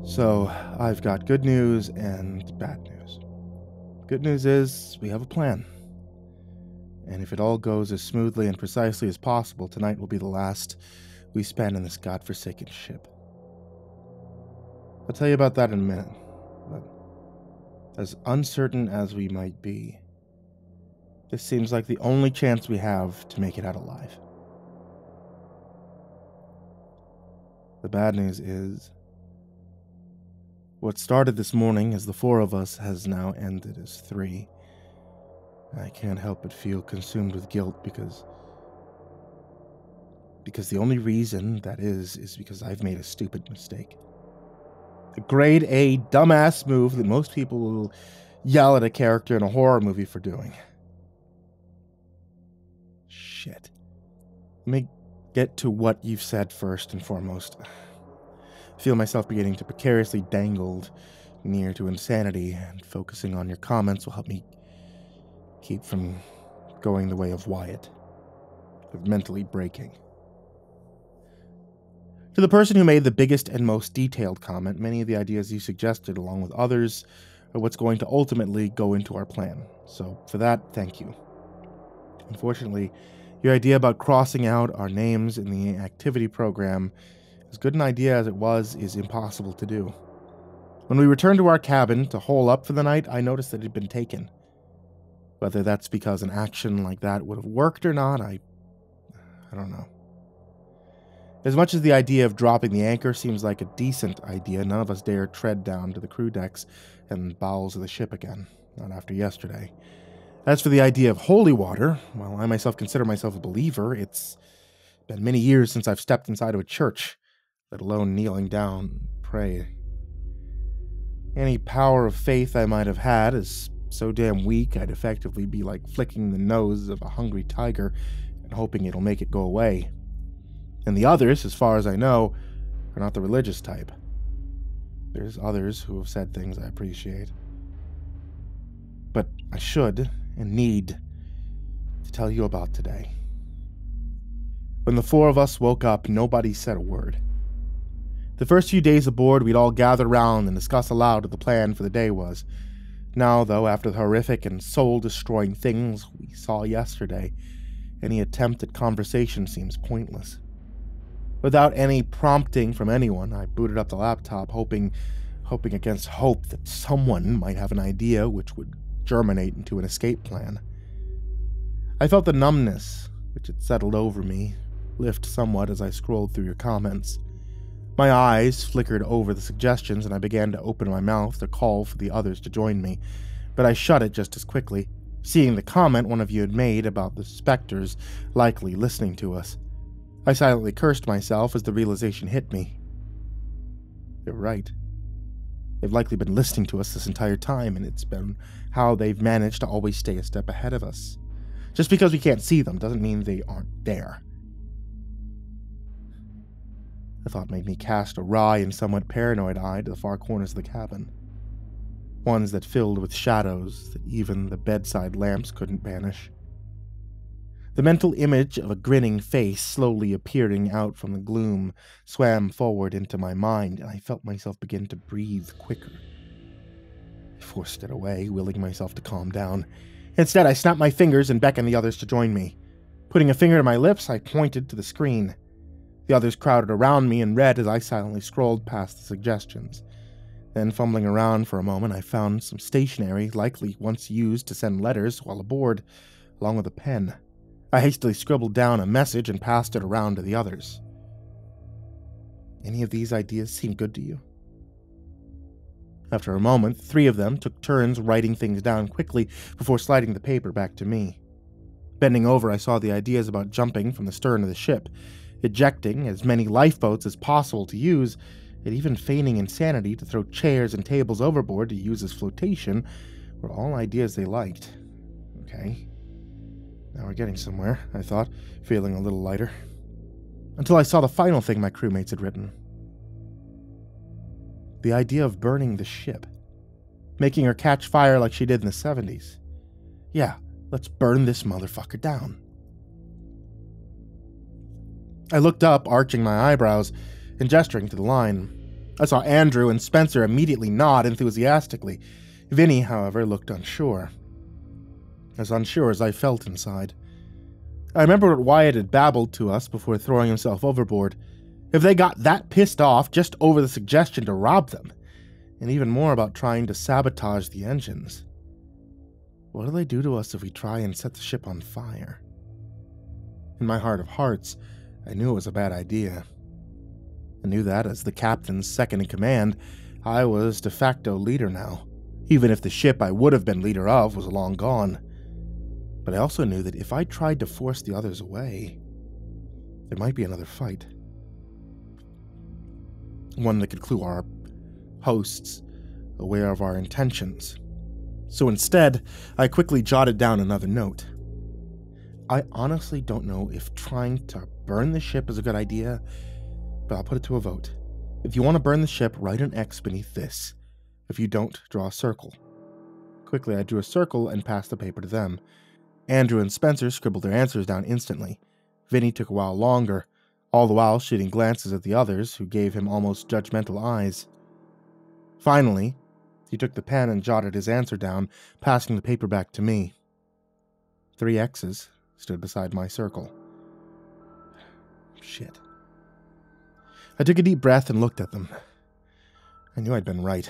So, I've got good news and bad news. Good news is we have a plan. And if it all goes as smoothly and precisely as possible, tonight will be the last we spend in this godforsaken ship. I'll tell you about that in a minute. But as uncertain as we might be, this seems like the only chance we have to make it out alive. The bad news is, what started this morning as the four of us has now ended as three. I can't help but feel consumed with guilt because the only reason that is because I've made a stupid mistake. A grade A dumbass move that most people will yell at a character in a horror movie for doing. Shit. Let me get to what you've said first and foremost. I feel myself beginning to precariously dangled near to insanity, and focusing on your comments will help me keep from going the way of Wyatt, of mentally breaking. To the person who made the biggest and most detailed comment, many of the ideas you suggested, along with others, are what's going to ultimately go into our plan. So for that, thank you. Unfortunately, your idea about crossing out our names in the activity program, as good an idea as it was, is impossible to do. When we returned to our cabin to hole up for the night, I noticed that it had been taken. Whether that's because an action like that would have worked or not, I don't know. As much as the idea of dropping the anchor seems like a decent idea, none of us dare tread down to the crew decks and bowels of the ship again, not after yesterday. As for the idea of holy water, while I myself consider myself a believer, it's been many years since I've stepped inside of a church, let alone kneeling down and pray. Any power of faith I might have had is so damn weak I'd effectively be like flicking the nose of a hungry tiger and hoping it'll make it go away. And the others, as far as I know, are not the religious type. There's others who have said things I appreciate. But I should and need to tell you about today. When the four of us woke up, nobody said a word. The first few days aboard, we'd all gather around and discuss aloud what the plan for the day was. Now, though, after the horrific and soul-destroying things we saw yesterday, any attempt at conversation seems pointless. Without any prompting from anyone, I booted up the laptop, hoping against hope that someone might have an idea which would germinate into an escape plan. I felt the numbness which had settled over me lift somewhat as I scrolled through your comments. My eyes flickered over the suggestions, and I began to open my mouth to call for the others to join me, but I shut it just as quickly, seeing the comment one of you had made about the specters likely listening to us. I silently cursed myself as the realization hit me. They're right. They've likely been listening to us this entire time, and it's been how they've managed to always stay a step ahead of us. Just because we can't see them doesn't mean they aren't there. The thought made me cast a wry and somewhat paranoid eye to the far corners of the cabin. Ones that filled with shadows that even the bedside lamps couldn't banish. The mental image of a grinning face slowly appearing out from the gloom swam forward into my mind, and I felt myself begin to breathe quicker. I forced it away, willing myself to calm down. Instead, I snapped my fingers and beckoned the others to join me. Putting a finger to my lips, I pointed to the screen. The others crowded around me and read as I silently scrolled past the suggestions. Then, fumbling around for a moment, I found some stationery likely once used to send letters while aboard, along with a pen. I hastily scribbled down a message and passed it around to the others. Any of these ideas seem good to you? After a moment, three of them took turns writing things down quickly before sliding the paper back to me. Bending over, I saw the ideas about jumping from the stern of the ship, ejecting as many lifeboats as possible to use, and even feigning insanity to throw chairs and tables overboard to use as flotation were all ideas they liked. Okay. Now we're getting somewhere, I thought, feeling a little lighter. Until I saw the final thing my crewmates had written. The idea of burning the ship. Making her catch fire like she did in the 70s. Yeah, let's burn this motherfucker down. I looked up, arching my eyebrows and gesturing to the line. I saw Andrew and Spencer immediately nod enthusiastically. Vinny, however, looked unsure. As unsure as I felt inside. I remember what Wyatt had babbled to us before throwing himself overboard. If they got that pissed off just over the suggestion to rob them, and even more about trying to sabotage the engines, what do they do to us if we try and set the ship on fire? In my heart of hearts, I knew it was a bad idea. I knew that as the captain's second in command, I was de facto leader now, even if the ship I would have been leader of was long gone. But I also knew that if I tried to force the others away, there might be another fight. One that could clue our hosts aware of our intentions. So instead, I quickly jotted down another note. I honestly don't know if trying to burn the ship is a good idea, but I'll put it to a vote. If you want to burn the ship, write an X beneath this. If you don't, draw a circle. Quickly, I drew a circle and passed the paper to them. Andrew and Spencer scribbled their answers down instantly. Vinny took a while longer, all the while shooting glances at the others, who gave him almost judgmental eyes. Finally, he took the pen and jotted his answer down, passing the paper back to me. 3 X's stood beside my circle. Shit. I took a deep breath and looked at them. I knew I'd been right.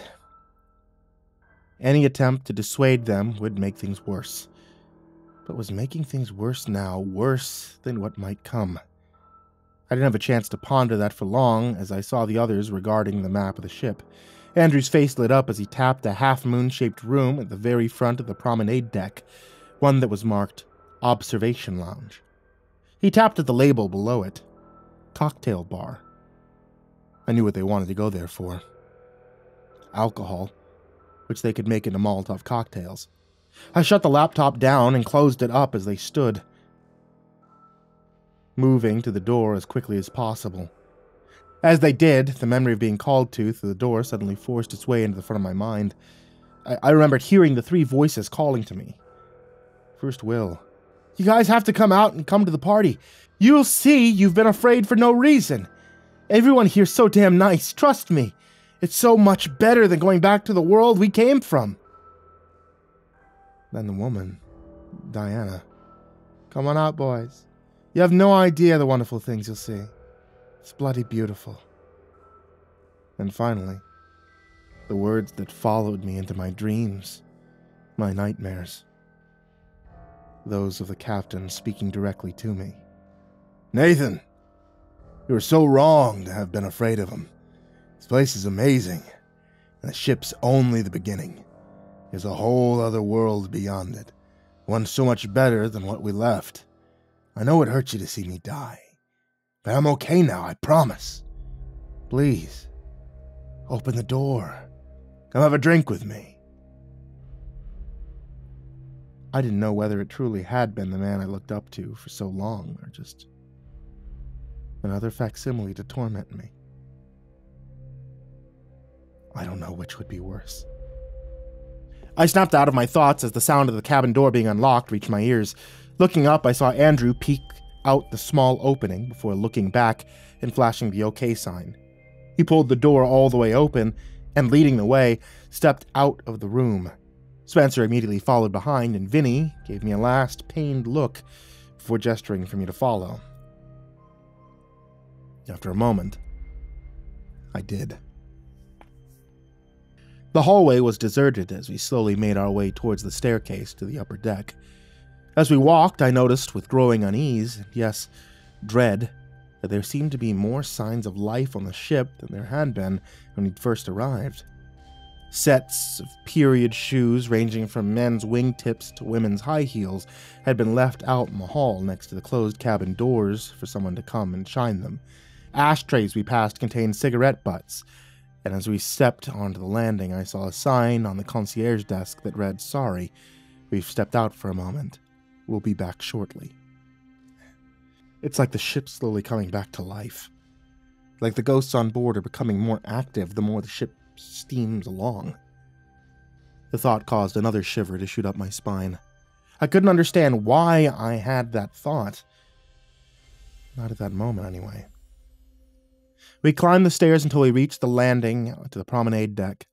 Any attempt to dissuade them would make things worse. But was making things worse now worse than what might come? I didn't have a chance to ponder that for long as I saw the others regarding the map of the ship. Andrew's face lit up as he tapped a half-moon-shaped room at the very front of the promenade deck, one that was marked Observation Lounge. He tapped at the label below it. Cocktail bar. I knew what they wanted to go there for. Alcohol, which they could make into Molotov cocktails. I shut the laptop down and closed it up as they stood, moving to the door as quickly as possible. As they did, the memory of being called to through the door suddenly forced its way into the front of my mind. I remembered hearing the 3 voices calling to me. First Will. You guys have to come out and come to the party. You'll see you've been afraid for no reason. Everyone here's so damn nice, trust me. It's so much better than going back to the world we came from. Then the woman, Diana. Come on out, boys. You have no idea the wonderful things you'll see. It's bloody beautiful. And finally, the words that followed me into my dreams, my nightmares. Those of the captain speaking directly to me. Nathan, you were so wrong to have been afraid of him. This place is amazing, and the ship's only the beginning. There's a whole other world beyond it, one so much better than what we left. I know it hurts you to see me die, but I'm okay now, I promise. Please, open the door. Come have a drink with me. I didn't know whether it truly had been the man I looked up to for so long, or just another facsimile to torment me. I don't know which would be worse. I snapped out of my thoughts as the sound of the cabin door being unlocked reached my ears. Looking up, I saw Andrew peek out the small opening before looking back and flashing the OK sign. He pulled the door all the way open and, leading the way, stepped out of the room. Spencer immediately followed behind, and Vinny gave me a last pained look before gesturing for me to follow. After a moment, I did. The hallway was deserted as we slowly made our way towards the staircase to the upper deck. As we walked, I noticed with growing unease, yes, dread, that there seemed to be more signs of life on the ship than there had been when we'd first arrived. Sets of period shoes ranging from men's wingtips to women's high heels had been left out in the hall next to the closed cabin doors for someone to come and shine them. Ashtrays we passed contained cigarette butts, and as we stepped onto the landing, I saw a sign on the concierge desk that read, "Sorry, we've stepped out for a moment. We'll be back shortly." It's like the ship's slowly coming back to life. Like the ghosts on board are becoming more active the more the ship steams along. The thought caused another shiver to shoot up my spine. I couldn't understand why I had that thought. Not at that moment, anyway. We climbed the stairs until we reached the landing to the promenade deck.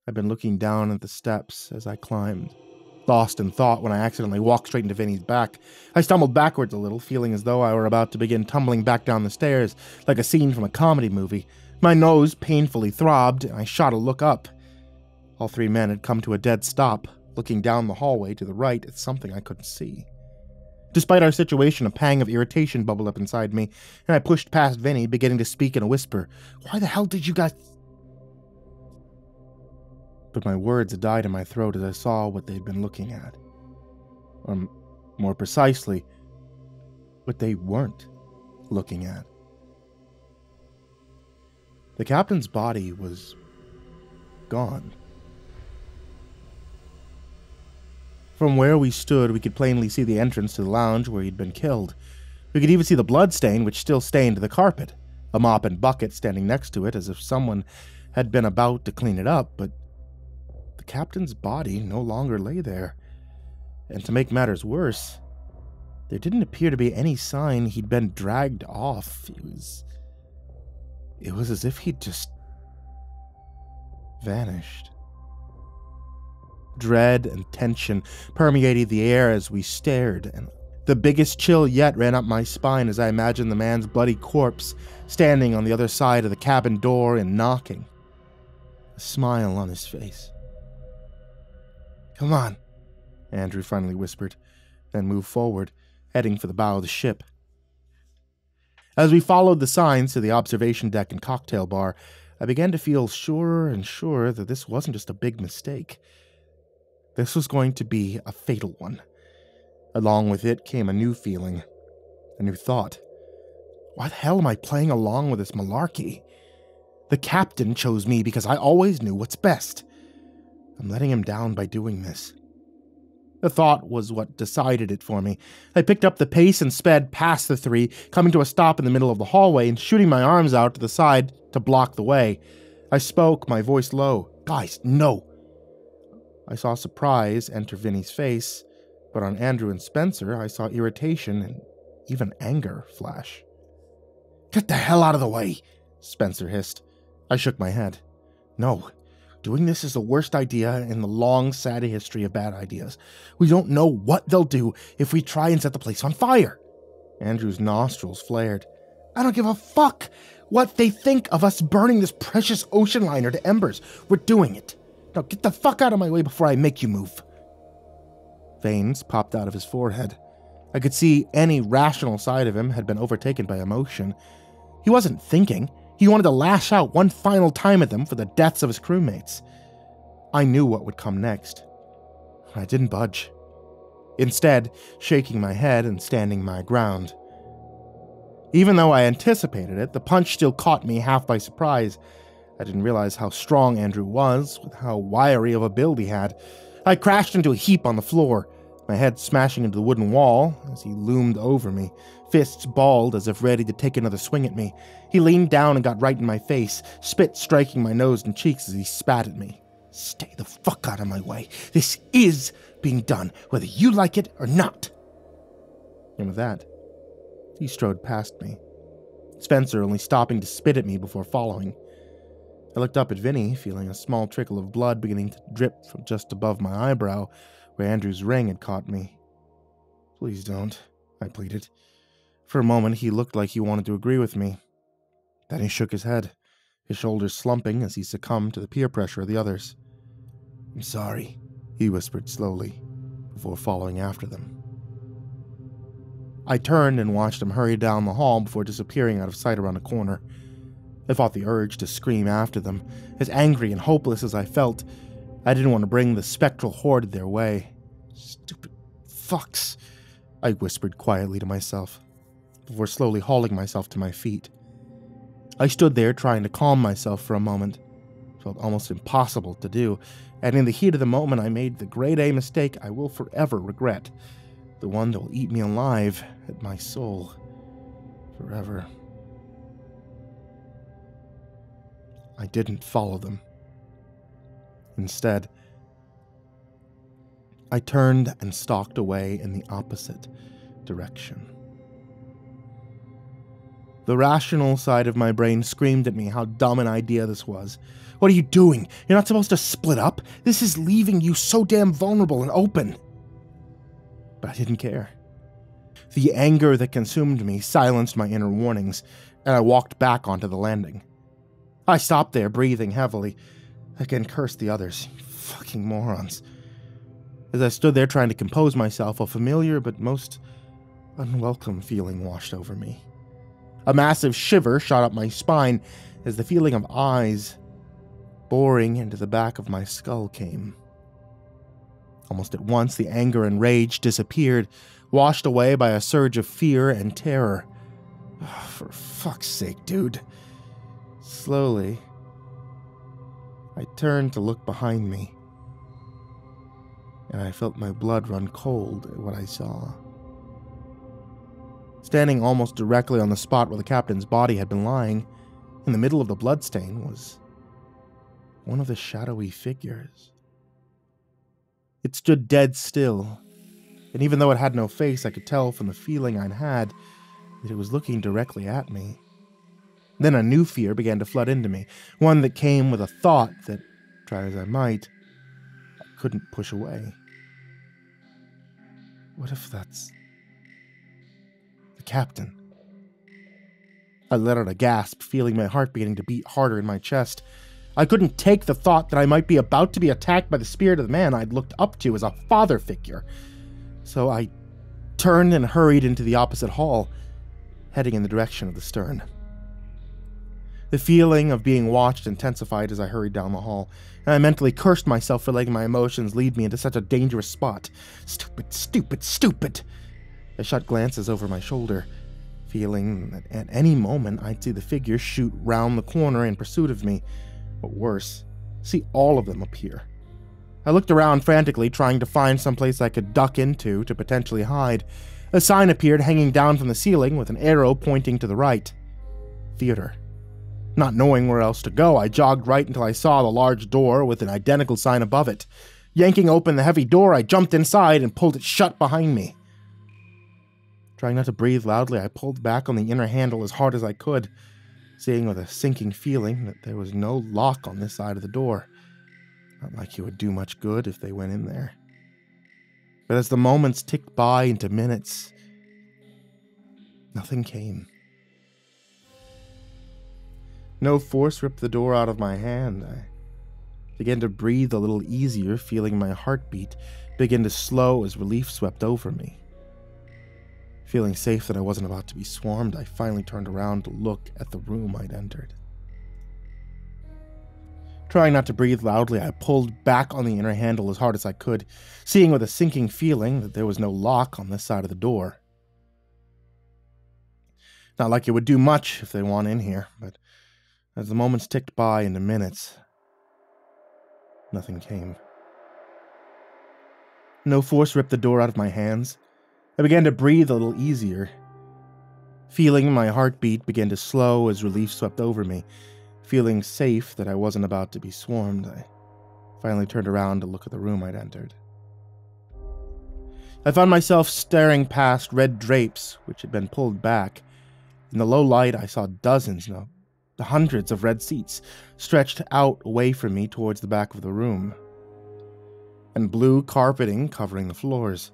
I'd been looking down at the steps as I climbed, lost in thought when I accidentally walked straight into Vinny's back. I stumbled backwards a little, feeling as though I were about to begin tumbling back down the stairs, like a scene from a comedy movie. My nose painfully throbbed, and I shot a look up. All three men had come to a dead stop, looking down the hallway to the right at something I couldn't see. Despite our situation, a pang of irritation bubbled up inside me, and I pushed past Vinny, beginning to speak in a whisper. Why the hell did you guys... But my words died in my throat as I saw what they'd been looking at. Or, more precisely, what they weren't looking at. The captain's body was gone. From where we stood, we could plainly see the entrance to the lounge where he'd been killed. We could even see the blood stain which still stained the carpet, a mop and bucket standing next to it as if someone had been about to clean it up, but the captain's body no longer lay there. And to make matters worse, there didn't appear to be any sign he'd been dragged off. It was as if he'd just vanished. Dread and tension permeated the air as we stared, and the biggest chill yet ran up my spine as I imagined the man's bloody corpse standing on the other side of the cabin door and knocking, a smile on his face. "Come on," Andrew finally whispered, then moved forward, heading for the bow of the ship. As we followed the signs to the observation deck and cocktail bar, I began to feel surer and surer that this wasn't just a big mistake. This was going to be a fatal one. Along with it came a new feeling, a new thought. Why the hell am I playing along with this malarkey? The captain chose me because I always knew what's best. I'm letting him down by doing this. The thought was what decided it for me. I picked up the pace and sped past the three, coming to a stop in the middle of the hallway and shooting my arms out to the side to block the way. I spoke, my voice low. "Guys, no!" I saw surprise enter Vinny's face, but on Andrew and Spencer, I saw irritation and even anger flash. "Get the hell out of the way," Spencer hissed. I shook my head. "No. Doing this is the worst idea in the long, sad history of bad ideas. We don't know what they'll do if we try and set the place on fire." Andrew's nostrils flared. "I don't give a fuck what they think of us burning this precious ocean liner to embers. We're doing it. Now get the fuck out of my way before I make you move." Veins popped out of his forehead. I could see any rational side of him had been overtaken by emotion. He wasn't thinking. He wanted to lash out one final time at them for the deaths of his crewmates. I knew what would come next. I didn't budge. Instead, shaking my head and standing my ground. Even though I anticipated it, the punch still caught me half by surprise. I didn't realize how strong Andrew was, with how wiry of a build he had. I crashed into a heap on the floor, my head smashing into the wooden wall as he loomed over me, fists balled as if ready to take another swing at me. He leaned down and got right in my face, spit striking my nose and cheeks as he spat at me. "Stay the fuck out of my way. This is being done, whether you like it or not." And with that, he strode past me, Spencer only stopping to spit at me before following. I looked up at Vinny, feeling a small trickle of blood beginning to drip from just above my eyebrow, where Andrew's ring had caught me. "Please don't," I pleaded. For a moment, he looked like he wanted to agree with me. Then he shook his head, his shoulders slumping as he succumbed to the peer pressure of the others. "I'm sorry," he whispered slowly, before following after them. I turned and watched him hurry down the hall before disappearing out of sight around a corner. I fought the urge to scream after them. As angry and hopeless as I felt, I didn't want to bring the spectral horde their way. "Stupid fucks," I whispered quietly to myself, before slowly hauling myself to my feet. I stood there trying to calm myself for a moment. It felt almost impossible to do, and in the heat of the moment I made the grade A mistake I will forever regret, the one that will eat me alive at my soul forever. I didn't follow them. Instead, I turned and stalked away in the opposite direction. The rational side of my brain screamed at me how dumb an idea this was. What are you doing? You're not supposed to split up. This is leaving you so damn vulnerable and open. But I didn't care. The anger that consumed me silenced my inner warnings, and I walked back onto the landing. I stopped there, breathing heavily. I again cursed the others. You fucking morons. As I stood there trying to compose myself, a familiar but most unwelcome feeling washed over me. A massive shiver shot up my spine as the feeling of eyes boring into the back of my skull came. Almost at once, the anger and rage disappeared, washed away by a surge of fear and terror. Oh, for fuck's sake, dude. Slowly, I turned to look behind me, and I felt my blood run cold at what I saw. Standing almost directly on the spot where the captain's body had been lying, in the middle of the bloodstain, was one of the shadowy figures. It stood dead still, and even though it had no face, I could tell from the feeling I'd had that it was looking directly at me. Then a new fear began to flood into me, one that came with a thought that, try as I might, I couldn't push away. What if that's the captain? I let out a gasp, feeling my heart beginning to beat harder in my chest. I couldn't take the thought that I might be about to be attacked by the spirit of the man I'd looked up to as a father figure. So I turned and hurried into the opposite hall, heading in the direction of the stern. The feeling of being watched intensified as I hurried down the hall, and I mentally cursed myself for letting my emotions lead me into such a dangerous spot. Stupid, stupid, stupid! I shot glances over my shoulder, feeling that at any moment I'd see the figure shoot round the corner in pursuit of me, or worse, see all of them appear. I looked around frantically, trying to find someplace I could duck into to potentially hide. A sign appeared hanging down from the ceiling with an arrow pointing to the right. Theater. Not knowing where else to go, I jogged right until I saw the large door with an identical sign above it. Yanking open the heavy door, I jumped inside and pulled it shut behind me. Trying not to breathe loudly, I pulled back on the inner handle as hard as I could, seeing with a sinking feeling that there was no lock on this side of the door. Not like it would do much good if they went in there. But as the moments ticked by into minutes, nothing came. No force ripped the door out of my hand. I began to breathe a little easier, feeling my heartbeat begin to slow as relief swept over me. Feeling safe that I wasn't about to be swarmed, I finally turned around to look at the room I'd entered. Trying not to breathe loudly, I pulled back on the inner handle as hard as I could, seeing with a sinking feeling that there was no lock on this side of the door. Not like it would do much if they want in here, but as the moments ticked by into minutes, nothing came. No force ripped the door out of my hands. I began to breathe a little easier. Feeling my heartbeat begin to slow as relief swept over me. Feeling safe that I wasn't about to be swarmed, I finally turned around to look at the room I'd entered. I found myself staring past red drapes, which had been pulled back. In the low light, I saw dozens, no, hundreds of red seats stretched out away from me towards the back of the room, and blue carpeting covering the floors.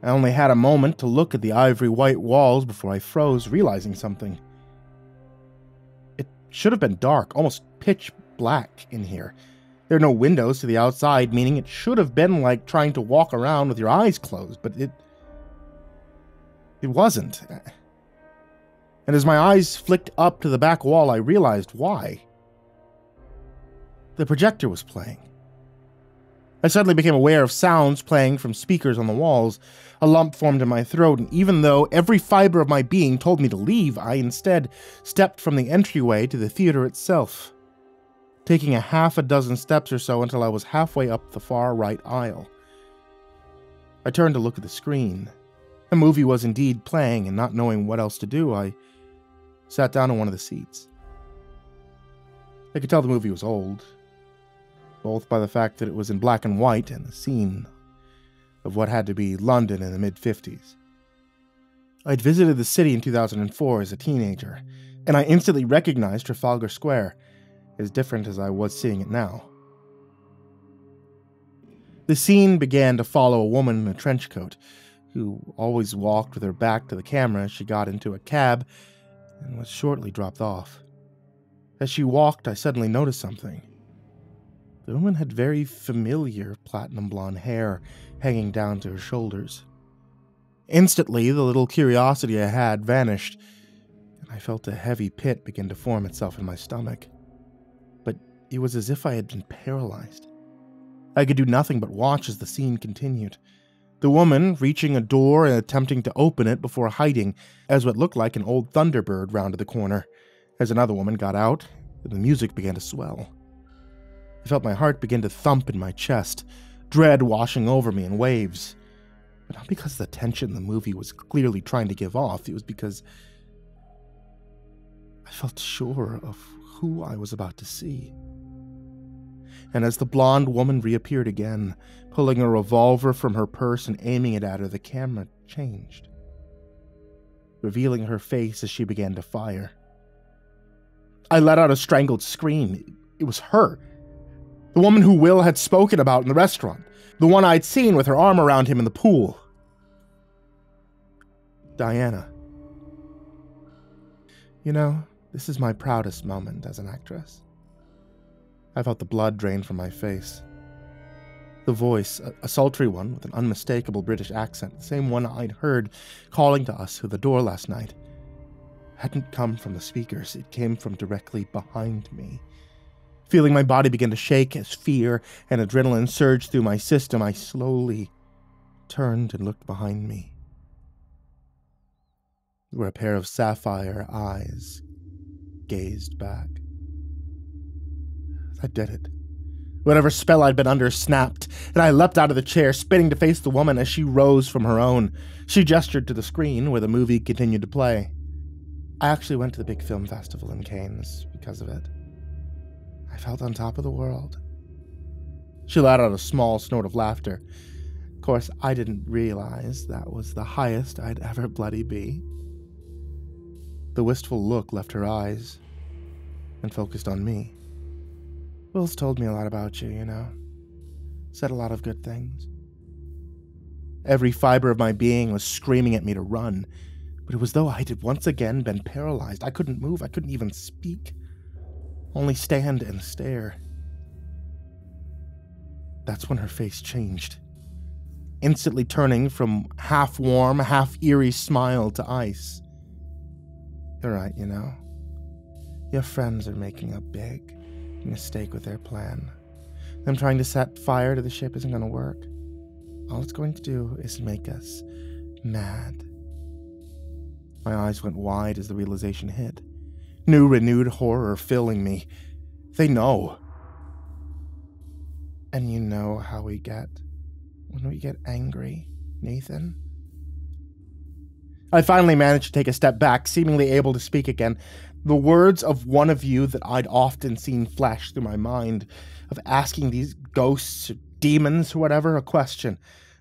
I only had a moment to look at the ivory white walls before I froze, realizing something. It should have been dark, almost pitch black in here. There are no windows to the outside, meaning it should have been like trying to walk around with your eyes closed, but it wasn't. And as my eyes flicked up to the back wall, I realized why. The projector was playing. I suddenly became aware of sounds playing from speakers on the walls. A lump formed in my throat, and even though every fiber of my being told me to leave, I instead stepped from the entryway to the theater itself, taking a half a dozen steps or so until I was halfway up the far right aisle. I turned to look at the screen. A movie was indeed playing, and not knowing what else to do, I sat down on one of the seats. I could tell the movie was old, both by the fact that it was in black and white and the scene of what had to be London in the mid-50s. I'd visited the city in 2004 as a teenager, and I instantly recognized Trafalgar Square, as different as I was seeing it now. The scene began to follow a woman in a trench coat, who always walked with her back to the camera as she got into a cab and was shortly dropped off. As she walked, I suddenly noticed something. The woman had very familiar platinum blonde hair hanging down to her shoulders. Instantly, the little curiosity I had vanished, and I felt a heavy pit begin to form itself in my stomach. But it was as if I had been paralyzed. I could do nothing but watch as the scene continued. The woman reaching a door and attempting to open it before hiding as what looked like an old Thunderbird rounded the corner. As another woman got out, the music began to swell. I felt my heart begin to thump in my chest, dread washing over me in waves. But not because the tension the movie was clearly trying to give off, it was because I felt sure of who I was about to see. And as the blonde woman reappeared again, pulling a revolver from her purse and aiming it at her, the camera changed, revealing her face as she began to fire. I let out a strangled scream. It was her. The woman who Will had spoken about in the restaurant. The one I'd seen with her arm around him in the pool. Diana. You know, this is my proudest moment as an actress. I felt the blood drain from my face. The voice, a sultry one with an unmistakable British accent, the same one I'd heard calling to us through the door last night, hadn't come from the speakers. It came from directly behind me. Feeling my body begin to shake as fear and adrenaline surged through my system, I slowly turned and looked behind me. Where a pair of sapphire eyes gazed back. I did it. Whatever spell I'd been under snapped, and I leapt out of the chair, spinning to face the woman as she rose from her own. She gestured to the screen where the movie continued to play. I actually went to the big film festival in Cannes because of it. I felt on top of the world. She let out a small snort of laughter. Of course, I didn't realize that was the highest I'd ever bloody be. The wistful look left her eyes and focused on me. Will's told me a lot about you, you know. Said a lot of good things. Every fiber of my being was screaming at me to run, but it was though I had once again been paralyzed. I couldn't move, I couldn't even speak. Only stand and stare. That's when her face changed, instantly turning from half-warm, half-eerie smile to ice. You're right, you know. Your friends are making a big mistake with their plan. Them trying to set fire to the ship isn't going to work. All it's going to do is make us mad. My eyes went wide as the realization hit. New renewed horror filling me. They know. And you know how we get when we get angry, Nathan? I finally managed to take a step back, seemingly able to speak again. The words of one of you that I'd often seen flash through my mind, of asking these ghosts or demons or whatever a question.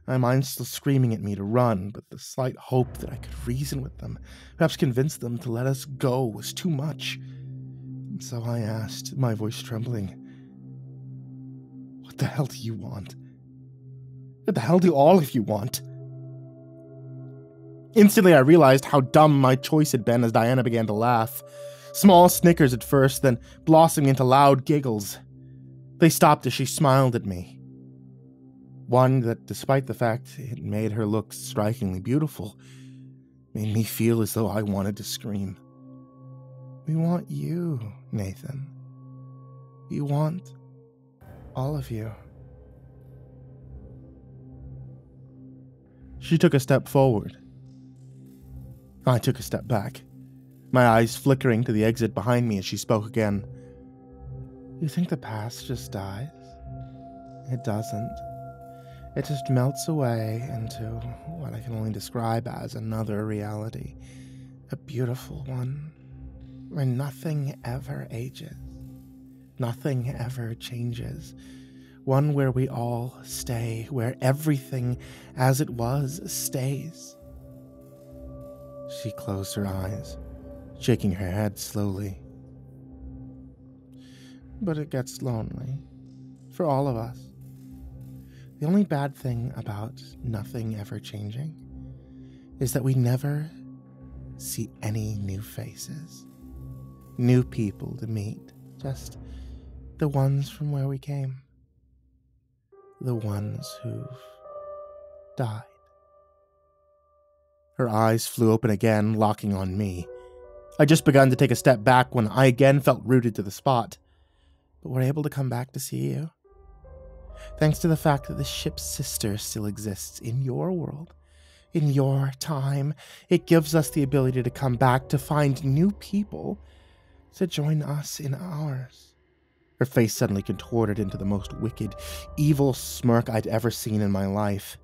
My mind still screaming at me to run, but the slight hope that I could reason with them, perhaps convince them to let us go, was too much. And so I asked, my voice trembling, "What the hell do you want? What the hell do all of you want?" Instantly, I realized how dumb my choice had been as Diana began to laugh. Small snickers at first, then blossoming into loud giggles. They stopped as she smiled at me. One that, despite the fact it made her look strikingly beautiful, made me feel as though I wanted to scream. "We want you, Nathan. We want all of you." She took a step forward. I took a step back, my eyes flickering to the exit behind me as she spoke again. "You think the past just dies? It doesn't. It just melts away into what I can only describe as another reality. A beautiful one, where nothing ever ages. Nothing ever changes. One where we all stay, where everything as it was stays. She closed her eyes, shaking her head slowly. But it gets lonely. For all of us. The only bad thing about nothing ever changing is that we never see any new faces. New people to meet. Just the ones from where we came. The ones who've died. Her eyes flew open again, locking on me. I just begun to take a step back when I again felt rooted to the spot. But we're able to come back to see you. Thanks to the fact that the ship's sister still exists in your world, in your time, it gives us the ability to come back to find new people to join us in ours. Her face suddenly contorted into the most wicked, evil smirk I'd ever seen in my life.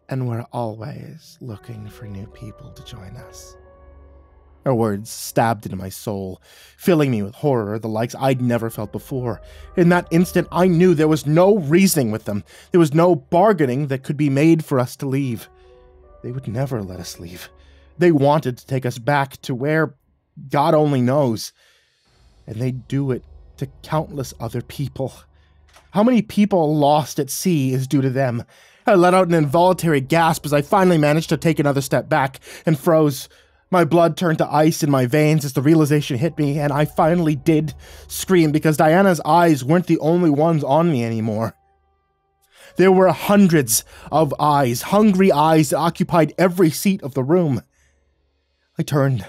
And we're always looking for new people to join us. Her words stabbed into my soul, filling me with horror, the likes I'd never felt before. In that instant, I knew there was no reasoning with them. There was no bargaining that could be made for us to leave. They would never let us leave. They wanted to take us back to where God only knows. And they'd do it to countless other people. How many people lost at sea is due to them? I let out an involuntary gasp as I finally managed to take another step back and froze. My blood turned to ice in my veins as the realization hit me, and I finally did scream because Diana's eyes weren't the only ones on me anymore. There were hundreds of eyes, hungry eyes that occupied every seat of the room. I turned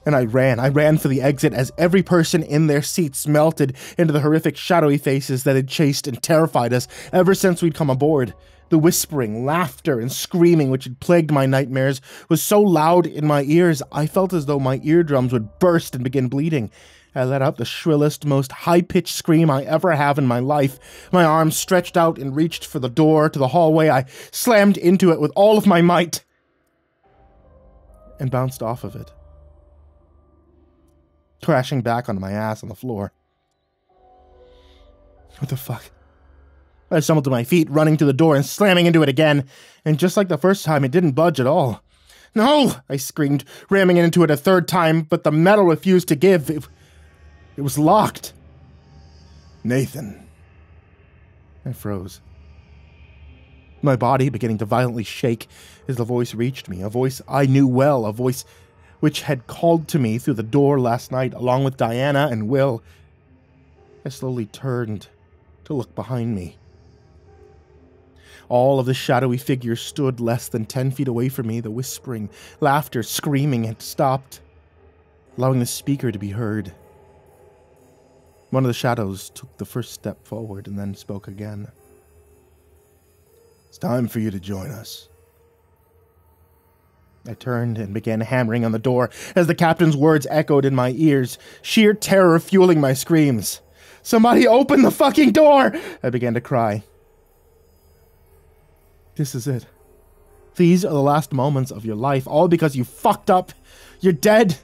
and I ran. I ran for the exit as every person in their seats melted into the horrific shadowy faces that had chased and terrified us ever since we'd come aboard. The whispering, laughter, and screaming which had plagued my nightmares was so loud in my ears, I felt as though my eardrums would burst and begin bleeding. I let out the shrillest, most high-pitched scream I ever have in my life. My arms stretched out and reached for the door to the hallway. I slammed into it with all of my might and bounced off of it, crashing back onto my ass on the floor. What the fuck? I stumbled to my feet, running to the door and slamming into it again, and just like the first time, it didn't budge at all. "No!" I screamed, ramming into it a third time, but the metal refused to give. It was locked. "Nathan." I froze. My body beginning to violently shake as the voice reached me, a voice I knew well, a voice which had called to me through the door last night along with Diana and Will. I slowly turned to look behind me. All of the shadowy figures stood less than 10 feet away from me. The whispering, laughter, screaming had stopped, allowing the speaker to be heard. One of the shadows took the first step forward and then spoke again. "It's time for you to join us." I turned and began hammering on the door as the captain's words echoed in my ears, sheer terror fueling my screams. "Somebody open the fucking door!" I began to cry. This is it. These are the last moments of your life, all because you fucked up. You're dead.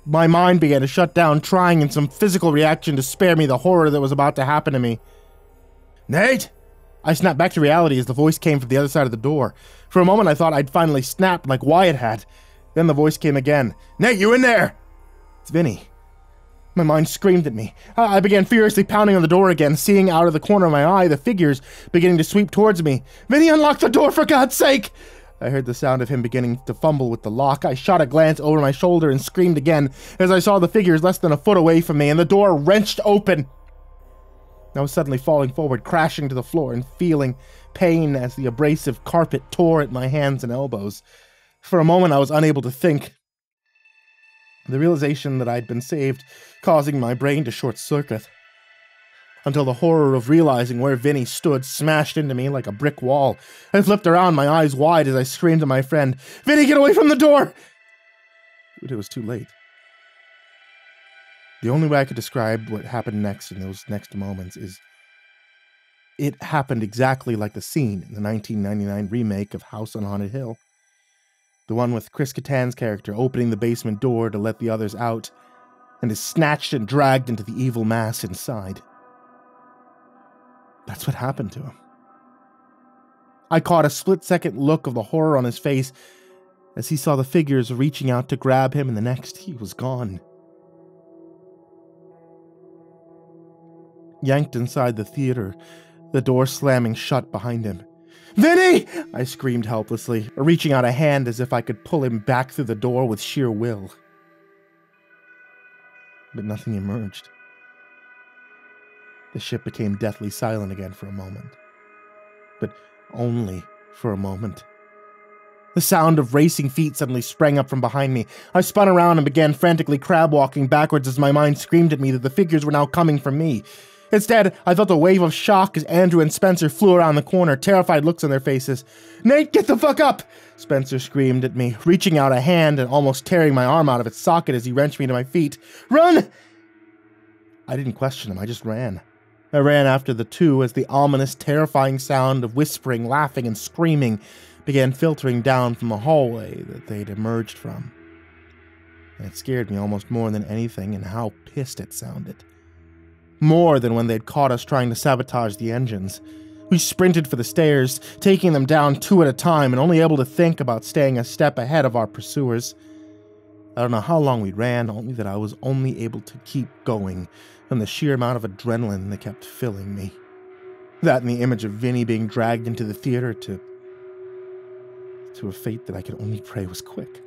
My mind began to shut down, trying in some physical reaction to spare me the horror that was about to happen to me. "Nate!" I snapped back to reality as the voice came from the other side of the door. For a moment I thought I'd finally snapped like Wyatt had. Then the voice came again. "Nate, you in there?" It's Vinny. My mind screamed at me. I began furiously pounding on the door again, seeing out of the corner of my eye the figures beginning to sweep towards me. "Vinny, unlock the door for God's sake!" I heard the sound of him beginning to fumble with the lock. I shot a glance over my shoulder and screamed again as I saw the figures less than a foot away from me and the door wrenched open. I was suddenly falling forward, crashing to the floor and feeling pain as the abrasive carpet tore at my hands and elbows. For a moment I was unable to think. The realization that I'd been saved, causing my brain to short-circuit, until the horror of realizing where Vinny stood smashed into me like a brick wall. I flipped around, my eyes wide, as I screamed to my friend, "Vinny, get away from the door!" But it was too late. The only way I could describe what happened next in those next moments is it happened exactly like the scene in the 1999 remake of House on Haunted Hill. The one with Chris Kattan's character opening the basement door to let the others out, and is snatched and dragged into the evil mass inside. That's what happened to him. I caught a split-second look of the horror on his face, As he saw the figures reaching out to grab him, and the next, he was gone. Yanked inside the theater, the door slamming shut behind him. "Vinny!" I screamed helplessly, reaching out a hand as if I could pull him back through the door with sheer will. But nothing emerged. The ship became deathly silent again for a moment. But only for a moment. The sound of racing feet suddenly sprang up from behind me. I spun around and began frantically crab-walking backwards as my mind screamed at me that the figures were now coming for me. Instead, I felt a wave of shock as Andrew and Spencer flew around the corner, terrified looks on their faces. "Nate, get the fuck up!" Spencer screamed at me, reaching out a hand and almost tearing my arm out of its socket as he wrenched me to my feet. "Run!" I didn't question him, I just ran. I ran after the two as the ominous, terrifying sound of whispering, laughing, and screaming began filtering down from the hallway that they'd emerged from. And it scared me almost more than anything in how pissed it sounded. More than when they'd caught us trying to sabotage the engines. We sprinted for the stairs, taking them down two at a time and only able to think about staying a step ahead of our pursuers. I don't know how long we ran, only that I was only able to keep going from the sheer amount of adrenaline that kept filling me. That and the image of Vinny being dragged into the theater to a fate that I could only pray was quick.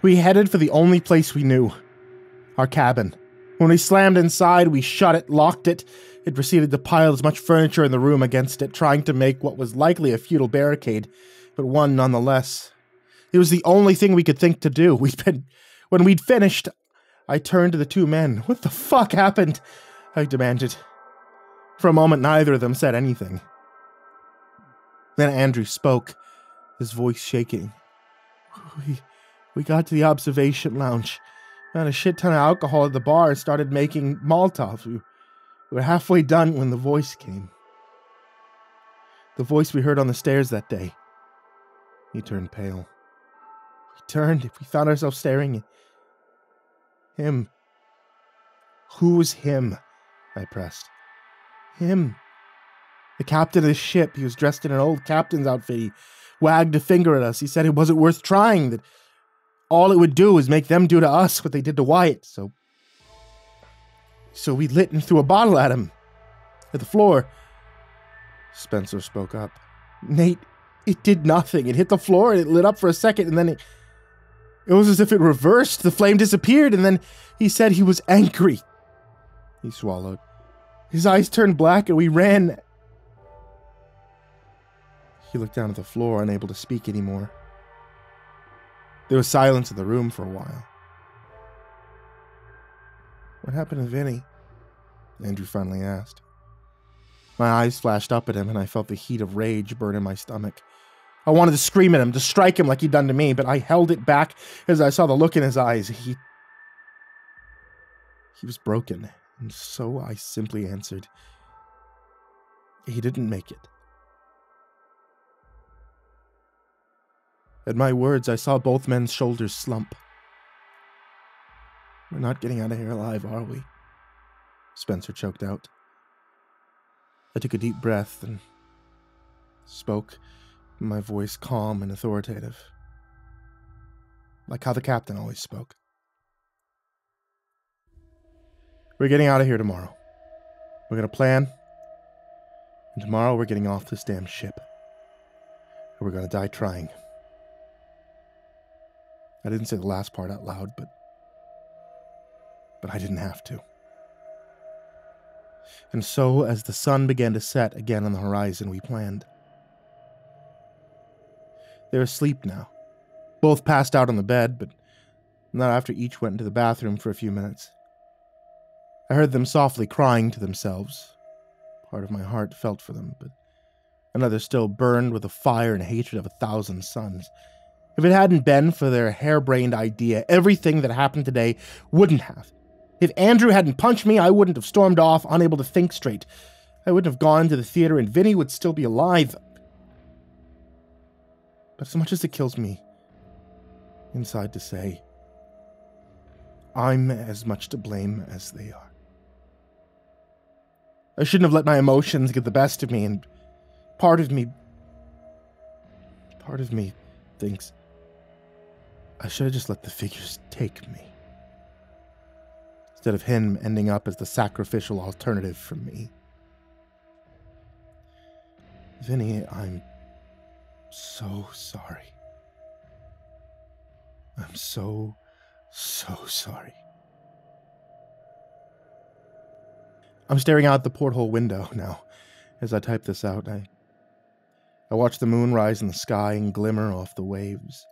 We headed for the only place we knew, our cabin. When we slammed inside, we shut it, locked it, and proceeded to pile as much furniture in the room against it, trying to make what was likely a futile barricade, but one nonetheless. It was the only thing we could think to do. When we'd finished, I turned to the two men. "What the fuck happened?" I demanded. For a moment, neither of them said anything. Then Andrew spoke, his voice shaking. We got to the observation lounge, found a shit ton of alcohol at the bar, and started making Molotovs. We were halfway done when the voice came. The voice we heard on the stairs that day. He turned pale. We found ourselves staring at him. "Who was him?" I pressed. "Him. The captain of the ship. He was dressed in an old captain's outfit. He wagged a finger at us. He said it wasn't worth trying, that all it would do was make them do to us what they did to Wyatt. So we lit and threw a bottle at him. At the floor." Spencer spoke up. "Nate, it did nothing. It hit the floor and it lit up for a second, and then it was as if it reversed. The flame disappeared, and then he said he was angry." He swallowed. "His eyes turned black and we ran." He looked down at the floor, unable to speak anymore. There was silence in the room for a while. "What happened to Vinny?" Andrew finally asked. My eyes flashed up at him, and I felt the heat of rage burn in my stomach. I wanted to scream at him, to strike him like he'd done to me, but I held it back as I saw the look in his eyes. He was broken, and so I simply answered, "He didn't make it." At my words, I saw both men's shoulders slump. "We're not getting out of here alive, are we?" Spencer choked out. I took a deep breath and spoke, my voice calm and authoritative, like how the captain always spoke. "We're getting out of here tomorrow. We're going to plan, and tomorrow we're getting off this damn ship. And we're going to die trying." I didn't say the last part out loud, but I didn't have to. And so, as the sun began to set again on the horizon, we planned. They're asleep now. Both passed out on the bed, but not after each went into the bathroom for a few minutes. I heard them softly crying to themselves. Part of my heart felt for them, but another still burned with the fire and hatred of 1,000 suns. If it hadn't been for their harebrained idea, everything that happened today wouldn't have. If Andrew hadn't punched me, I wouldn't have stormed off, unable to think straight. I wouldn't have gone to the theater, and Vinny would still be alive. But as much as it kills me inside to say, I'm as much to blame as they are. I shouldn't have let my emotions get the best of me, and part of me thinks, I should have just let the figures take me, instead of him ending up as the sacrificial alternative for me. Vinny, I'm so sorry. I'm so sorry. I'm staring out the porthole window now as I type this out. I watch the moon rise in the sky and glimmer off the waves.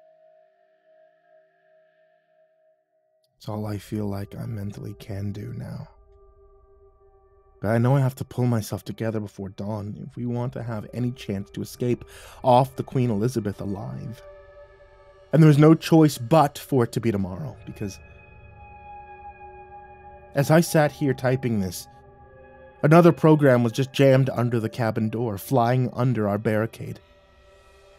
It's all I feel like I mentally can do now. But I know I have to pull myself together before dawn if we want to have any chance to escape off the Queen Elizabeth alive. And there's no choice but for it to be tomorrow, because as I sat here typing this, another program was just jammed under the cabin door, flying under our barricade.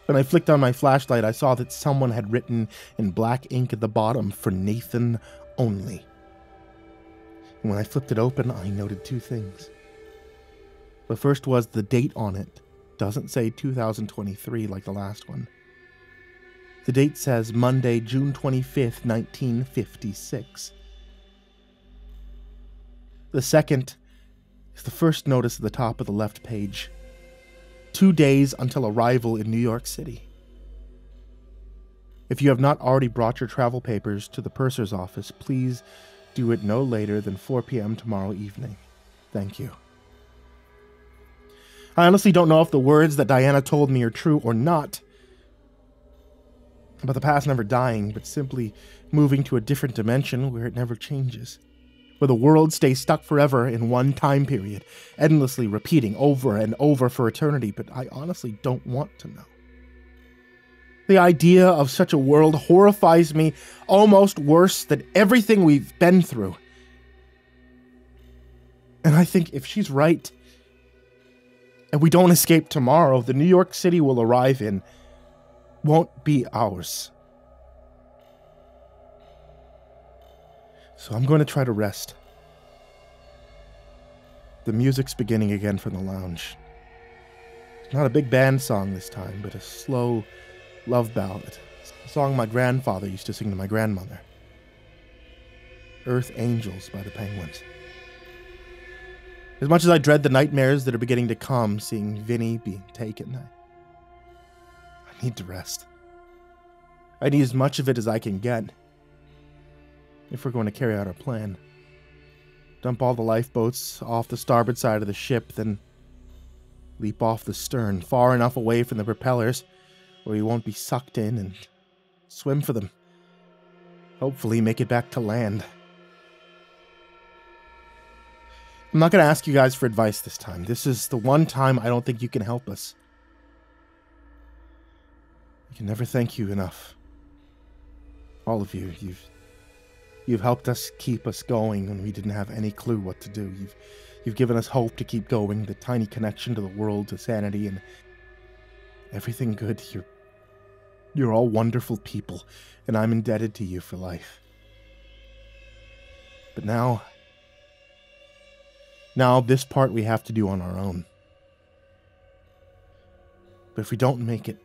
When I flicked on my flashlight, I saw that someone had written in black ink at the bottom, "For Nathan only." And when I flipped it open, I noted two things. The first was the date on it doesn't say 2023 like the last one. The date says Monday, June 25th, 1956. The second is the first notice at the top of the left page. 2 days until arrival in New York City. If you have not already brought your travel papers to the purser's office, please do it no later than 4 p.m. tomorrow evening. Thank you. I honestly don't know if the words that Diana told me are true or not, about the past never dying, but simply moving to a different dimension where it never changes, where the world stays stuck forever in one time period, endlessly repeating over and over for eternity, but I honestly don't want to know. The idea of such a world horrifies me almost worse than everything we've been through. And I think if she's right, and we don't escape tomorrow, the New York City we'll arrive in won't be ours. So I'm going to try to rest. The music's beginning again from the lounge. It's not a big band song this time, but a slow love ballad. A song my grandfather used to sing to my grandmother. Earth Angels by the Penguins. As much as I dread the nightmares that are beginning to come, seeing Vinny being taken, I need to rest. I need as much of it as I can get, if we're going to carry out our plan. Dump all the lifeboats off the starboard side of the ship, then leap off the stern, far enough away from the propellers where we won't be sucked in, and swim for them. Hopefully make it back to land. I'm not going to ask you guys for advice this time. This is the one time I don't think you can help us. I can never thank you enough. All of you. You've helped us keep us going when we didn't have any clue what to do. You've given us hope to keep going, the tiny connection to the world, to sanity, and everything good. You're all wonderful people, and I'm indebted to you for life. But now this part we have to do on our own. But if we don't make it,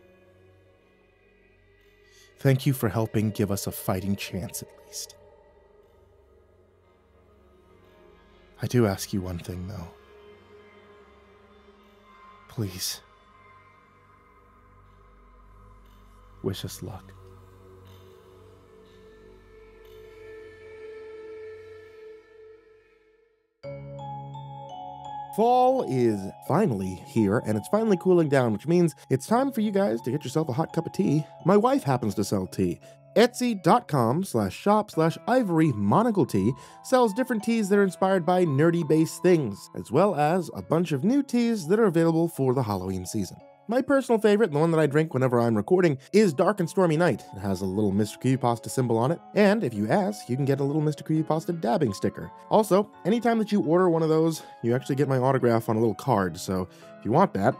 thank you for helping give us a fighting chance at least. I do ask you one thing, though. Please. Wish us luck. Fall is finally here, and it's finally cooling down, which means it's time for you guys to get yourself a hot cup of tea. My wife happens to sell tea. Etsy.com/shop/Ivory Monocle Tea sells different teas that are inspired by nerdy-based things, as well as a bunch of new teas that are available for the Halloween season. My personal favorite, and the one that I drink whenever I'm recording, is Dark and Stormy Night. It has a little Mr. Creepypasta symbol on it, and if you ask, you can get a little Mr. Creepypasta dabbing sticker. Also, anytime that you order one of those, you actually get my autograph on a little card, so if you want that,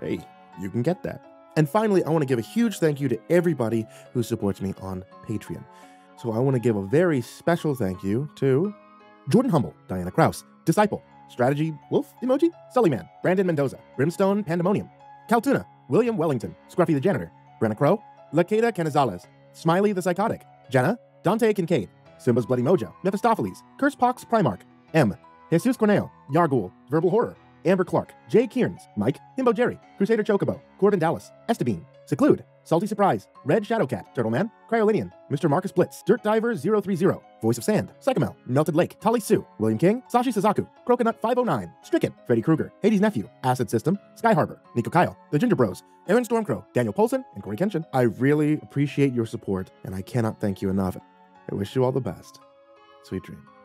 hey, you can get that. And finally, I want to give a huge thank you to everybody who supports me on Patreon. So I want to give a very special thank you to Jordan Humble, Diana Kraus, Disciple, Strategy Wolf Emoji, Sullyman, Brandon Mendoza, Brimstone Pandemonium, Caltuna, William Wellington, Scruffy the Janitor, Brenna Crow, Lakeda Canizales, Smiley the Psychotic, Jenna, Dante Kincaid, Simba's Bloody Mojo, Mephistopheles, Curse Pox Primarch, M, Jesus Corneo, Yargul, Verbal Horror, Amber Clark, Jay Kearns, Mike, Himbo Jerry, Crusader Chocobo, Gordon Dallas, Estebean, Seclude, Salty Surprise, Red Shadowcat, Turtleman, Cryolinian, Mr. Marcus Blitz, Dirt Diver 030, Voice of Sand, Psychomel, Melted Lake, Tali Sue, William King, Sashi Suzaku, Croconut 509, Stricken, Freddy Krueger, Hades' Nephew, Acid System, Sky Harbor, Nico Kyle, The Ginger Bros, Aaron Stormcrow, Daniel Polson, and Corey Kenshin. I really appreciate your support, and I cannot thank you enough. I wish you all the best. Sweet dreams.